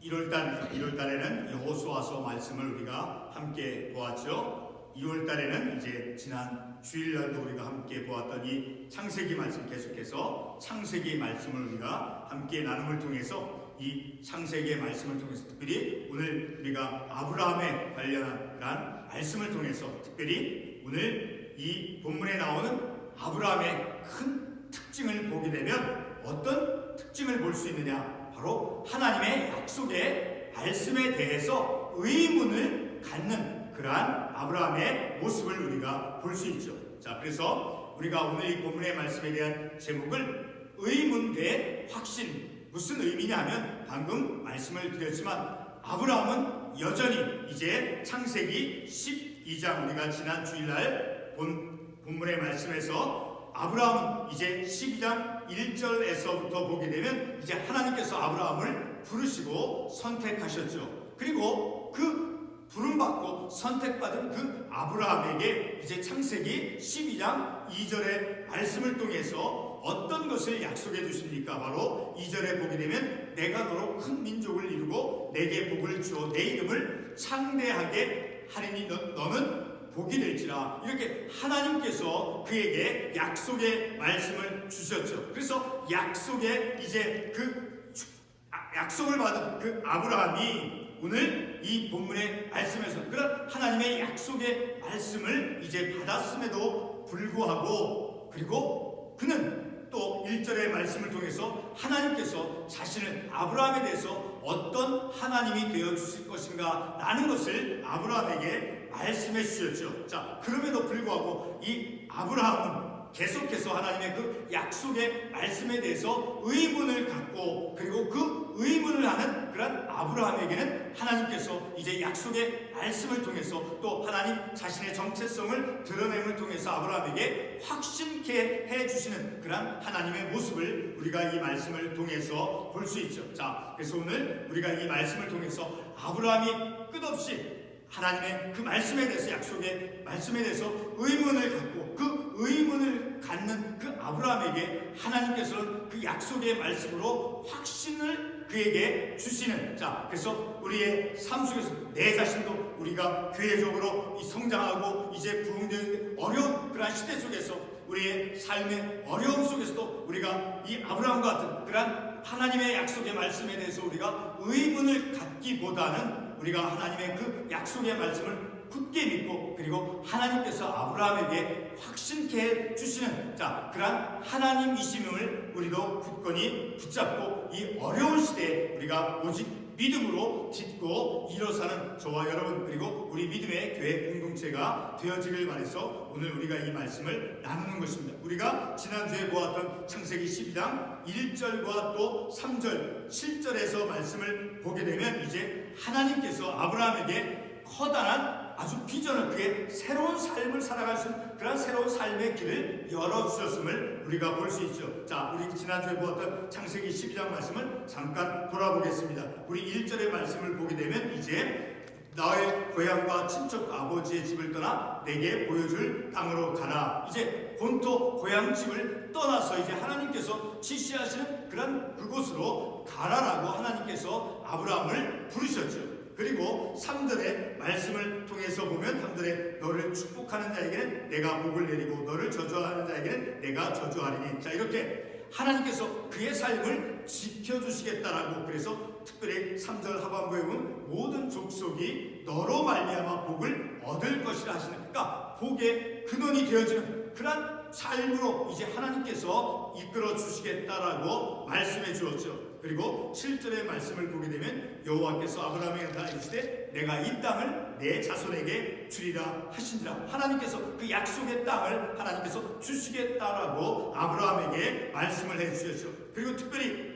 1월 달에는 여호수아서 말씀을 우리가 함께 보았죠. 2월 달에는 이제 지난 주일날도 우리가 함께 보았던 이 창세기 말씀, 계속해서 창세기 말씀을 우리가 함께 나눔을 통해서 이 창세기의 말씀을 통해서 특별히 오늘 우리가 아브라함에 관련한 그런 말씀을 통해서 특별히 오늘 이 본문에 나오는 아브라함의 큰 특징을 보게 되면 어떤 특징을 볼 수 있느냐, 바로 하나님의 약속의 말씀에 대해서 의문을 갖는 그러한 아브라함의 모습을 우리가 볼 수 있죠. 자, 그래서 우리가 오늘 이 본문의 말씀에 대한 제목을 의문 대 확신, 무슨 의미냐 하면 방금 말씀을 드렸지만 아브라함은 여전히 이제 창세기 12장, 우리가 지난 주일날 본문의 말씀에서 아브라함은 이제 12장 1절에서부터 보게 되면 이제 하나님께서 아브라함을 부르시고 선택하셨죠. 그리고 그 부름받고 선택받은 그 아브라함에게 이제 창세기 12장 2절의 말씀을 통해서 어떤 것을 약속해 주십니까? 바로 2절에 보게 되면 내가 너로 큰 민족을 이루고 내게 복을 주어 내 이름을 창대하게 하리니 너는 복이 될지라, 이렇게 하나님께서 그에게 약속의 말씀을 주셨죠. 그래서 약속의 이제 약속을 받은 그 아브라함이 오늘 이 본문의 말씀에서 그런 하나님의 약속의 말씀을 이제 받았음에도 불구하고, 그리고 그는 또 1절의 말씀을 통해서 하나님께서 자신을 아브라함에 대해서 어떤 하나님이 되어 주실 것인가 라는 것을 아브라함에게 말씀해 주셨죠. 자, 그럼에도 불구하고 이 아브라함은 계속해서 하나님의 그 약속의 말씀에 대해서 의문을 갖고, 그리고 그 의문을 하는 그런 아브라함에게는 하나님께서 이제 약속의 말씀을 통해서 또 하나님 자신의 정체성을 드러냄을 통해서 아브라함에게 확신케 해주시는 그런 하나님의 모습을 우리가 이 말씀을 통해서 볼 수 있죠. 자, 그래서 오늘 우리가 이 말씀을 통해서 아브라함이 끝없이 하나님의 그 말씀에 대해서, 약속의 말씀에 대해서 의문을 갖고 그 의문을 갖는 그 아브라함에게 하나님께서는 그 약속의 말씀으로 확신을 그에게 주시는, 자, 그래서 우리의 삶 속에서 내 자신도 우리가 교회적으로 성장하고 이제 부흥되는 어려운 그러한 시대 속에서 우리의 삶의 어려움 속에서도 우리가 이 아브라함과 같은 그러한 하나님의 약속의 말씀에 대해서 우리가 의문을 갖기보다는 우리가 하나님의 그 약속의 말씀을 굳게 믿고, 그리고 하나님께서 아브라함에게 확신케 주시는, 자, 그러한 하나님이심을 우리도 굳건히 붙잡고 이 어려운 시대에 우리가 오직 믿음으로 딛고 일어서는 저와 여러분, 그리고 우리 믿음의 교회 공동체가 되어지길 바라서 오늘 우리가 이 말씀을 나누는 것입니다. 우리가 지난주에 보았던 창세기 12장 1절과 또 3절, 7절에서 말씀을 보게 되면 이제 하나님께서 아브라함에게 커다란 아주 비전을, 그의 새로운 삶을 살아갈 수 있는 그런 새로운 삶의 길을 열어주셨음을 우리가 볼 수 있죠. 자, 우리 지난주에 보았던 창세기 12장 말씀을 잠깐 돌아보겠습니다. 우리 1절의 말씀을 보게 되면 이제 나의 고향과 친척 아버지의 집을 떠나 내게 보여줄 땅으로 가라. 이제 본토 고향 집을 떠나서 이제 하나님께서 지시하시는 그런 그곳으로 가라라고 하나님께서 아브라함을 부르셨죠. 그리고 3절의 말씀을 통해서 보면 3절에 너를 축복하는 자에게는 내가 복을 내리고 너를 저주하는 자에게는 내가 저주하리니, 자, 이렇게 하나님께서 그의 삶을 지켜주시겠다라고, 그래서 특별히 3절 하반부에 보면 모든 족속이 너로 말미암아 복을 얻을 것이라 하시는, 그러니까 복의 근원이 되어지는 그런 삶으로 이제 하나님께서 이끌어 주시겠다라고 말씀해 주었죠. 그리고 7절의 말씀을 보게 되면 여호와께서 아브라함에게 이르시되 내가 이 땅을 내 자손에게 주리라 하신지라, 하나님께서 그 약속의 땅을 하나님께서 주시겠다라고 아브라함에게 말씀을 해 주셨죠. 그리고 특별히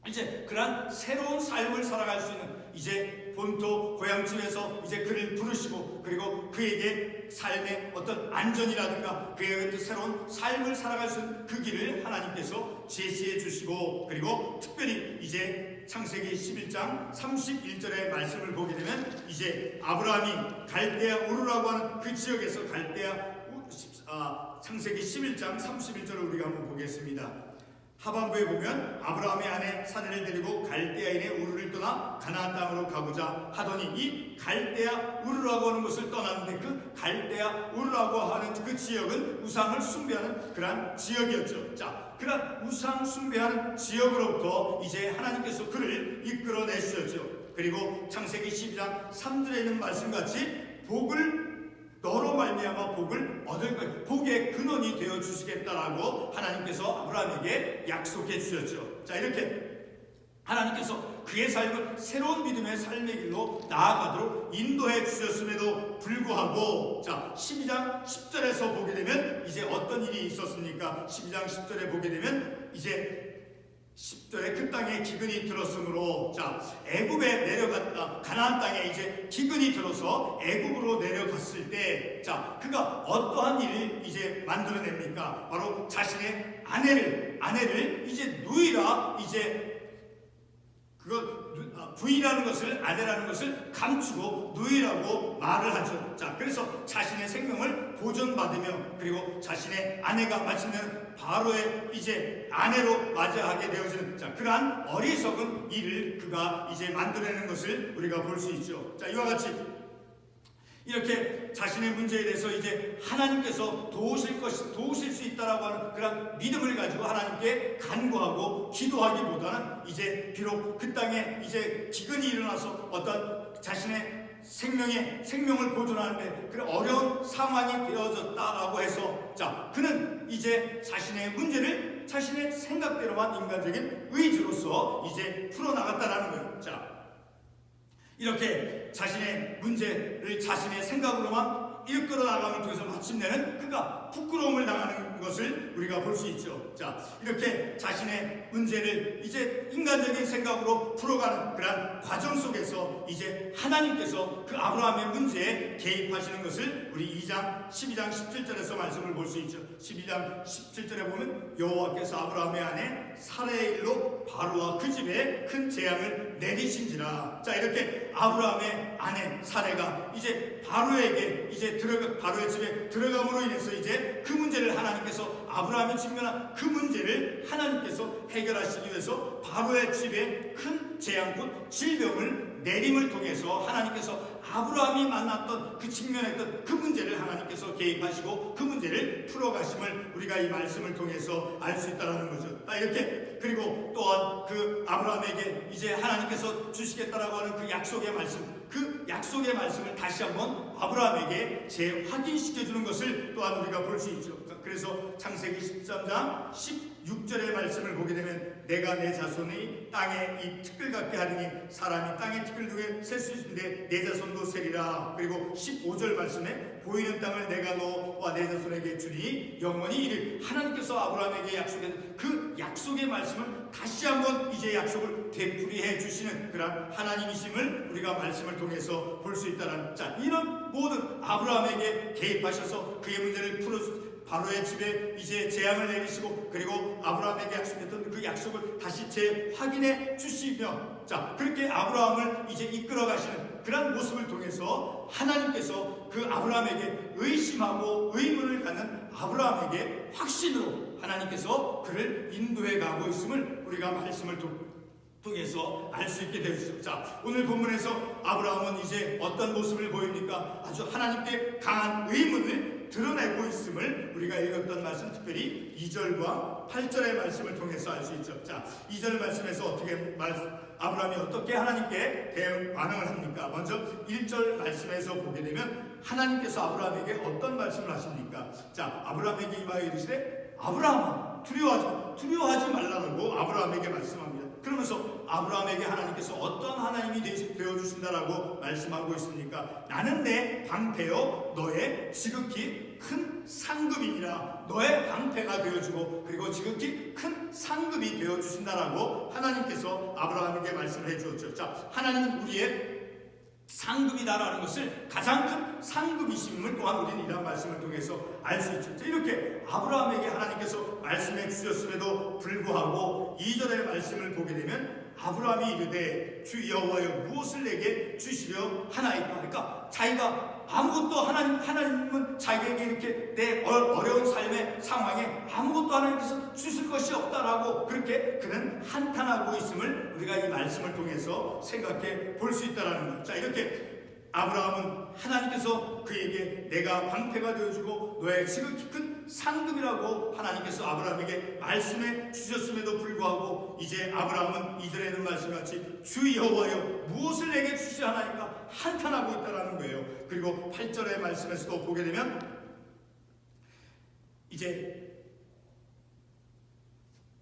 이제 그러한 새로운 삶을 살아갈 수 있는 이제 본토 고향집에서 이제 그를 부르시고, 그리고 그에게 삶의 어떤 안전이라든가 그의 어떤 새로운 삶을 살아갈 수 있는 그 길을 하나님께서 제시해 주시고, 그리고 특별히 이제 창세기 11장 31절의 말씀을 보게 되면 이제 아브라함이 갈대아 우르라고 하는 그 지역에서 창세기 11장 31절을 우리가 한번 보겠습니다. 하반부에 보면 아브라함의 아내 사례를 데리고 갈대아인의 우르를 떠나 가나안 땅으로 가고자 하더니 이 갈대아 우르라고 하는 것을 떠났는데 그 갈대아 우르라고 하는 그 지역은 우상을 숭배하는 그러한 지역이었죠. 자, 그러한 우상 숭배하는 지역으로부터 이제 하나님께서 그를 이끌어내셨죠. 그리고 창세기 12장 3절에 있는 말씀같이 복을 너로 말미암아 복을 얻을 것, 복의 근원이 되어 주시겠다라고 하나님께서 아브라함에게 약속해 주셨죠. 자, 이렇게 하나님께서 그의 삶을 새로운 믿음의 삶의 길로 나아가도록 인도해 주셨음에도 불구하고, 자, 12장 10절에서 보게 되면 이제 어떤 일이 있었습니까? 12장 10절에 보게 되면 이제 10절에 그 땅에 기근이 들었으므로, 자, 애굽에 내려갔다. 가나안 땅에 이제 기근이 들어서 애굽으로 내려갔을 때, 자, 그가 어떠한 일을 이제 만들어냅니까? 바로 자신의 아내를 이제 누이라, 이제 부인이라는 것을, 아내라는 것을 감추고 누이라고 말을 하죠. 자, 그래서 자신의 생명을 보존받으며, 그리고 자신의 아내가 마침내는 바로의 이제 아내로 맞이하게 되어지는, 자, 그러한 어리석은 일을 그가 이제 만들어내는 것을 우리가 볼 수 있죠. 자, 이와 같이 이렇게 자신의 문제에 대해서 이제 하나님께서 도우실 수 있다라고 하는 그런 믿음을 가지고 하나님께 간구하고 기도하기보다는 이제 비록 그 땅에 이제 기근이 일어나서 어떤 자신의 생명을 보존하는데 그런 어려운 상황이 되어졌다라고 해서, 자, 그는 이제 자신의 문제를 자신의 생각대로만 인간적인 의지로서 이제 풀어나갔다라는 거예요. 자, 이렇게 자신의 문제를 자신의 생각으로만 이끌어 나감을 통해서 마침내는 그가 부끄러움을 당하는 것을 우리가 볼 수 있죠. 자, 이렇게 자신의 문제를 이제 인간적인 생각으로 풀어가는 그런 과정 속에서 이제 하나님께서 그 아브라함의 문제에 개입하시는 것을 우리 12장 17절에서 말씀을 볼 수 있죠. 12장 17절에 보면 여호와께서 아브라함의 아내 사라의 일로 바로와 그 집에 큰 재앙을 내리신지라. 자, 이렇게 아브라함의 아내 사라가 이제 바로에게 이제 바로의 집에 들어감으로 인해서 이제 그 문제를 하나님께서, 아브라함이 직면한 그 문제를 하나님께서 해결하시기 위해서 바로의 집에 큰 재앙 곧 질병을 내림을 통해서 하나님께서 아브라함이 만났던 그 직면했던 그 문제를 하나님께서 개입하시고 그 문제를 풀어가심을 우리가 이 말씀을 통해서 알 수 있다는 거죠. 이렇게, 그리고 또한 그 아브라함에게 이제 하나님께서 주시겠다라고 하는 그 약속의 말씀을 다시 한번 아브라함에게 재확인시켜주는 것을 또한 우리가 볼 수 있죠. 그래서 창세기 13장 16절의 말씀을 보게 되면 내가 내 자손이 땅에 이 티끌 같게 하리니 사람이 땅의 티끌 중에 셀 수 있는데 내 자손도 세리라. 그리고 15절 말씀에 보이는 땅을 내가 너와 내 자손에게 주니 영원히 이를, 하나님께서 아브라함에게 약속한 그 약속의 말씀을 다시 한번 이제 약속을 되풀이해 주시는 그런 하나님이심을 우리가 말씀을 통해서 볼 수 있다는, 자, 이런 모든 아브라함에게 개입하셔서 그의 문제를 풀어주시고 바로의 집에 이제 재앙을 내리시고, 그리고 아브라함에게 약속했던 그 약속을 다시 재확인해 주시며, 자, 그렇게 아브라함을 이제 이끌어 가시는 그런 모습을 통해서 하나님께서 그 아브라함에게 의심하고 의문을 갖는 아브라함에게 확신으로 하나님께서 그를 인도해 가고 있음을 우리가 말씀을 통해서 알 수 있게 되었죠. 자, 오늘 본문에서 아브라함은 이제 어떤 모습을 보입니까? 아주 하나님께 강한 의문을 드러내고 있음을 우리가 읽었던 말씀, 특별히 2절과 8절의 말씀을 통해서 알 수 있죠. 자, 2절 말씀에서 아브라함이 어떻게 하나님께 반응을 합니까? 먼저 1절 말씀에서 보게 되면 하나님께서 아브라함에게 어떤 말씀을 하십니까? 자, 아브라함에게 임하여 이르시되 아브라함아 두려워하지 말라고 아브라함에게 말씀합니다. 그러면서 아브라함에게 하나님께서 어떤 하나님이 되어주신다라고 말씀하고 있습니까? 나는 내 방패여 너의 지극히 큰 상급이니라. 너의 방패가 되어주고 그리고 지극히 큰 상급이 되어주신다라고 하나님께서 아브라함에게 말씀을 해주었죠. 자, 하나님은 우리의 상급이다라는 것을, 가장 큰 상급이심을 또한 우리는 이런 말씀을 통해서 알 수 있죠. 이렇게 아브라함에게 하나님께서 말씀해 주셨음에도 불구하고 2절의 말씀을 보게 되면 아브라함이 이르되 주 여호와여 무엇을 내게 주시려 하나이까? 그러니까 자기가 아무것도 하나님은 자기에게 이렇게 내 어려운 삶의 상황에 아무것도 하나님께서 주실 것이 없다라고 그렇게 그는 한탄하고 있음을 우리가 이 말씀을 통해서 생각해 볼 수 있다라는 거예요. 자, 이렇게 아브라함은 하나님께서 그에게 내가 방패가 되어주고 너의 지극히 큰 상급이라고 하나님께서 아브라함에게 말씀해 주셨음에도 불구하고 이제 아브라함은 2절에는 말씀같이 주 여호와여 무엇을 내게 주시려 하나이까 한탄하고 있다라는 거예요. 그리고 8절의 말씀에서도 보게 되면 이제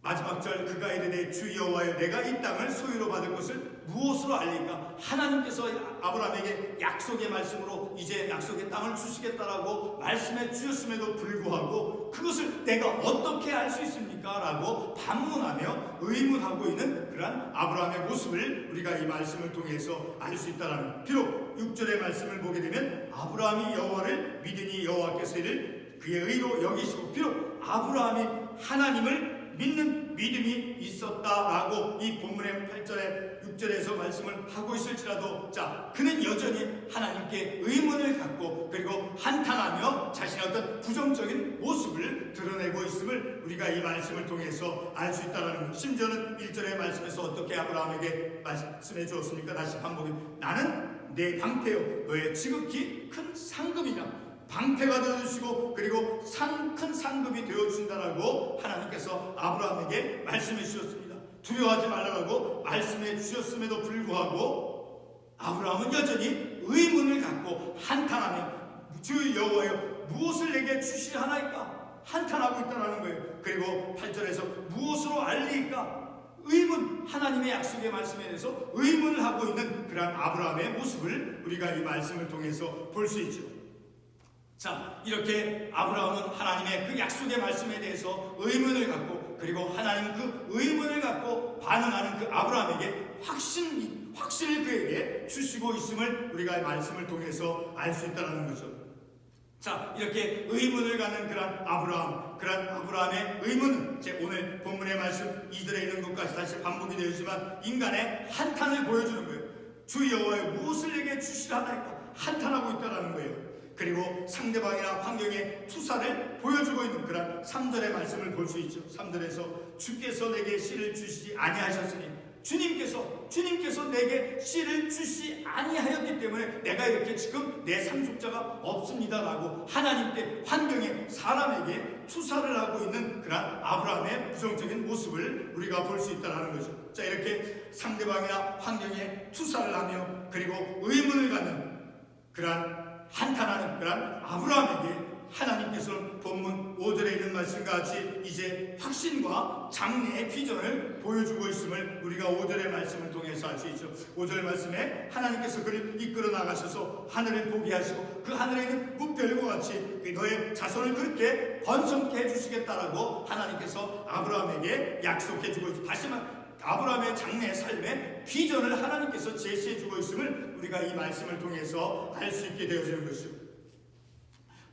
마지막 절 그가 이르되 주 여호와여 내가 이 땅을 소유로 받을 것을 무엇으로 알리까? 하나님께서 아브라함에게 약속의 말씀으로 이제 약속의 땅을 주시겠다라고 말씀해 주셨음에도 불구하고 그것을 내가 어떻게 알 수 있습니까? 라고 반문하며 의문하고 있는 그러한 아브라함의 모습을 우리가 이 말씀을 통해서 알 수 있다는, 비록 6절의 말씀을 보게 되면 아브라함이 여호와를 믿으니 여호와께서 이를 그의 의로 여기시고, 비록 아브라함이 하나님을 믿는 믿음이 있었다라고 이 본문의 8절에 6절에서 말씀을 하고 있을지라도, 자, 그는 여전히 하나님께 의문을 갖고 그리고 한탄하며 자신의 어떤 부정적인 모습을 드러내고 있음을 우리가 이 말씀을 통해서 알 수 있다는 것. 심지어는 1절의 말씀에서 어떻게 아브라함에게 말씀해 주었습니까? 다시 반복해, 나는 내 방패요 너의 지극히 큰 상급이냐, 방패가 되어주시고 그리고 큰 상급이 되어주신다라고 하나님께서 아브라함에게 말씀해 주셨습니다. 두려워하지 말라고 말씀해 주셨음에도 불구하고 아브라함은 여전히 의문을 갖고 한탄하며 주 여호와여 무엇을 내게 주시려 하나이까 한탄하고 있다는 거예요. 그리고 8절에서 무엇으로 알리까? 의문, 하나님의 약속의 말씀에 대해서 의문을 하고 있는 그러한 아브라함의 모습을 우리가 이 말씀을 통해서 볼 수 있죠. 자, 이렇게 아브라함은 하나님의 그 약속의 말씀에 대해서 의문을 갖고 그리고 하나님 그 의문을 갖고 반응하는 그 아브라함에게 확신을 그에게 주시고 있음을 우리가 이 말씀을 통해서 알 수 있다는 거죠. 자, 이렇게 의문을 갖는 그런 아브라함의 의문은 이제 오늘 본문의 말씀 2절에 있는 것까지 다시 반복이 되었지만 인간의 한탄을 보여주는 거예요. 주 여호와여 무엇을 내게 주시라 하나이까 한탄하고 있다는 거예요. 그리고 상대방이나 환경에 투사를 보여주고 있는 그런 3절의 말씀을 볼 수 있죠. 3절에서 주께서 내게 씨를 주시지 아니하셨으니 주님께서 내게 씨를 주시 아니하였기 때문에 내가 이렇게 지금 내 상속자가 없습니다라고 하나님께 환경에 사람에게 투사를 하고 있는 그런 아브라함의 부정적인 모습을 우리가 볼 수 있다는 거죠. 자, 이렇게 상대방이나 환경에 투사를 하며 그리고 의문을 갖는 그런 한탄하는 그런 아브라함에게 하나님께서는 본문 5절에 있는 말씀과 같이 이제 확신과 장래의 비전을 보여주고 있음을 우리가 5절의 말씀을 통해서 알 수 있죠. 5절 말씀에 하나님께서 그를 이끌어 나가셔서 하늘을 보게 하시고 그 하늘에 있는 무별과 같이 너의 자손을 그렇게 번성케 해주시겠다라고 하나님께서 아브라함에게 약속해주고 있죠. 다시 말해 아브라함의 장래 삶의 비전을 하나님께서 제시해주고 있음을 우리가 이 말씀을 통해서 알 수 있게 되어지는 것이죠.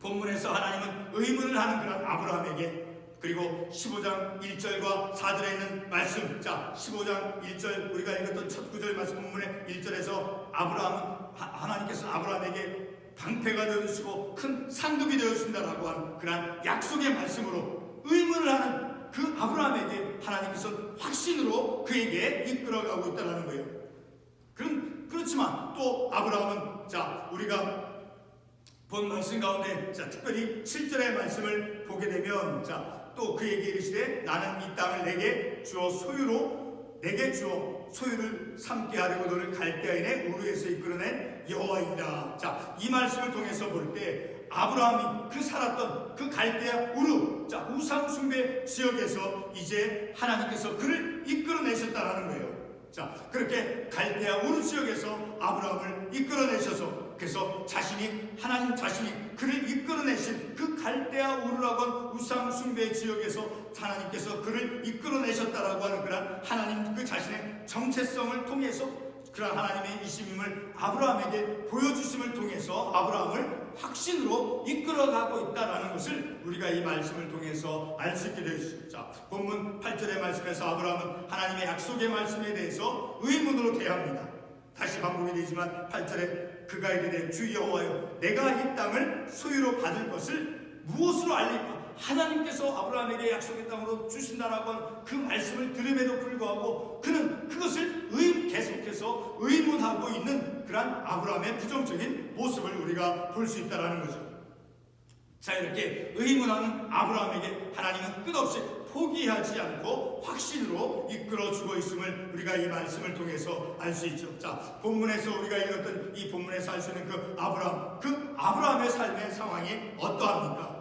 본문에서 하나님은 의문을 하는 그런 아브라함에게 그리고 15장 1절과 4절에 있는 말씀, 자 15장 1절 우리가 읽었던 첫 구절 말씀 본문의 1절에서 하나님께서 아브라함에게 방패가 되어주시고 큰 상급이 되어주신다라고 하는 그런 약속의 말씀으로 의문을 하는 그 아브라함에게 하나님께서 확신으로 그에게 이끌어가고 있다는 거예요. 그렇지만 또 아브라함은 자 우리가 본 말씀 가운데 자 특별히 7절의 말씀을 보게 되면 자 또 그에게 이르시되 나는 이 땅을 내게 주어 소유를 삼게 하려고 너를 갈대아인의 우르에서 이끌어낸 여호와이니라. 자, 이 말씀을 통해서 볼 때 아브라함이 살았던 그 갈대아 우르, 자 우상 숭배 지역에서 이제 하나님께서 그를 이끌어내셨다라는 거예요. 자, 그렇게 갈대아 우르 지역에서 아브라함을 이끌어내셔서 그래서 하나님 자신이 그를 이끌어내신 그 갈대아 우르라고 하는 우상 숭배 지역에서 하나님께서 그를 이끌어내셨다라고 하는 그런 하나님 그 자신의 정체성을 통해서 그런 하나님의 이심임을 아브라함에게 보여주심을 통해서 아브라함을 확신으로 이끌어가고 있다는 것을 우리가 이 말씀을 통해서 알 수 있게 되었습니다. 자, 본문 8절의 말씀에서 아브라함은 하나님의 약속의 말씀에 대해서 의문으로 대합니다. 다시 반복이 되지만 8절에 그가 이르되 주 여호와여 내가 이 땅을 소유로 받을 것을 무엇으로 알리까? 하나님께서 아브라함에게 약속의 땅으로 주신다라고 하는 그 말씀을 들음에도 불구하고 그는 그것을 계속해서 의문하고 있는 그러한 아브라함의 부정적인 모습을 우리가 볼 수 있다는 거죠. 자, 이렇게 의문하는 아브라함에게 하나님은 끝없이 포기하지 않고 확신으로 이끌어주고 있음을 우리가 이 말씀을 통해서 알 수 있죠. 자, 본문에서 우리가 읽었던 이 본문에서 알 수 있는 그 아브라함의 삶의 상황이 어떠합니까?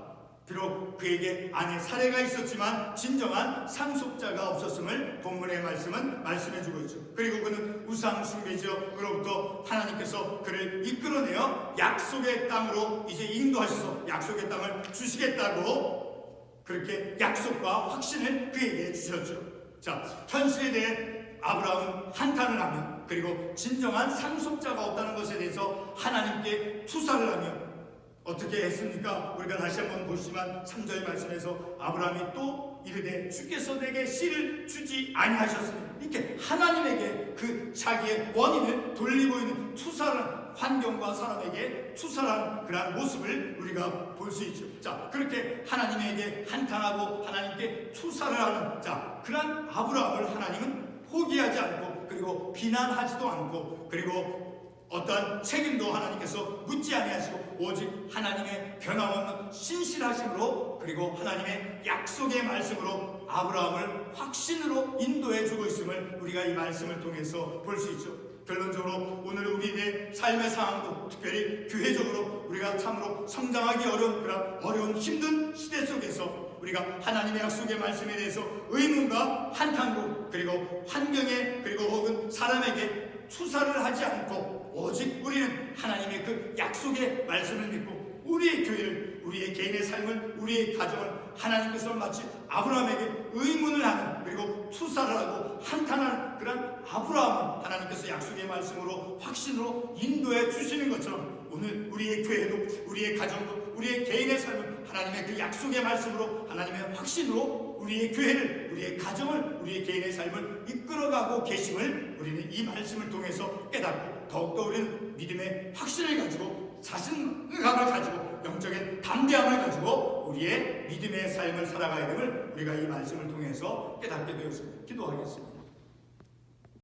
비록 그에게 아내 사례가 있었지만 진정한 상속자가 없었음을 본문의 말씀은 말씀해주고 있죠. 그리고 그는 우상 숭배지역으로부터 하나님께서 그를 이끌어내어 약속의 땅으로 이제 인도하셔서 약속의 땅을 주시겠다고 그렇게 약속과 확신을 그에게 주셨죠. 자, 현실에 대해 아브라함은 한탄을 하며 그리고 진정한 상속자가 없다는 것에 대해서 하나님께 투사를 하며 어떻게 했습니까? 우리가 다시 한번 보시지만 3절 말씀에서 아브라함이 또 이르되 주께서 내게 씨를 주지 아니하셨으니 이렇게 하나님에게 그 자기의 원인을 돌리고 있는 투사를 환경과 사람에게 투사하는 그러한 모습을 우리가 볼 수 있죠. 자, 그렇게 하나님에게 한탄하고 하나님께 투사를 하는 그러한 아브라함을 하나님은 포기하지 않고 그리고 비난하지도 않고 그리고 어떠한 책임도 하나님께서 묻지 아니하시고 오직 하나님의 변함없는 신실하심으로 그리고 하나님의 약속의 말씀으로 아브라함을 확신으로 인도해 주고 있음을 우리가 이 말씀을 통해서 볼 수 있죠. 결론적으로 오늘 우리의 삶의 상황도 특별히 교회적으로 우리가 참으로 성장하기 어려운 그런 어려운 힘든 시대 속에서 우리가 하나님의 약속의 말씀에 대해서 의문과 한탄으로 그리고 환경에 그리고 혹은 사람에게 투사를 하지 않고 오직 우리는 하나님의 그 약속의 말씀을 믿고 우리의 교회를 우리의 개인의 삶을 우리의 가정을 하나님께서 마치 아브라함에게 의문을 하는 그리고 투사를 하고 한탄하는 그런 아브라함을 하나님께서 약속의 말씀으로 확신으로 인도해 주시는 것처럼 오늘 우리의 교회도 우리의 가정도 우리의 개인의 삶을 하나님의 그 약속의 말씀으로 하나님의 확신으로 우리의 교회를 우리의 가정을 우리의 개인의 삶을 이끌어가고 계심을 우리는 이 말씀을 통해서 깨닫고 더욱더 우리는 믿음의 확신을 가지고 자신감을 가지고 영적인 담대함을 가지고 우리의 믿음의 삶을 살아가야 됨을 우리가 이 말씀을 통해서 깨닫게 되었습니다. 기도하겠습니다.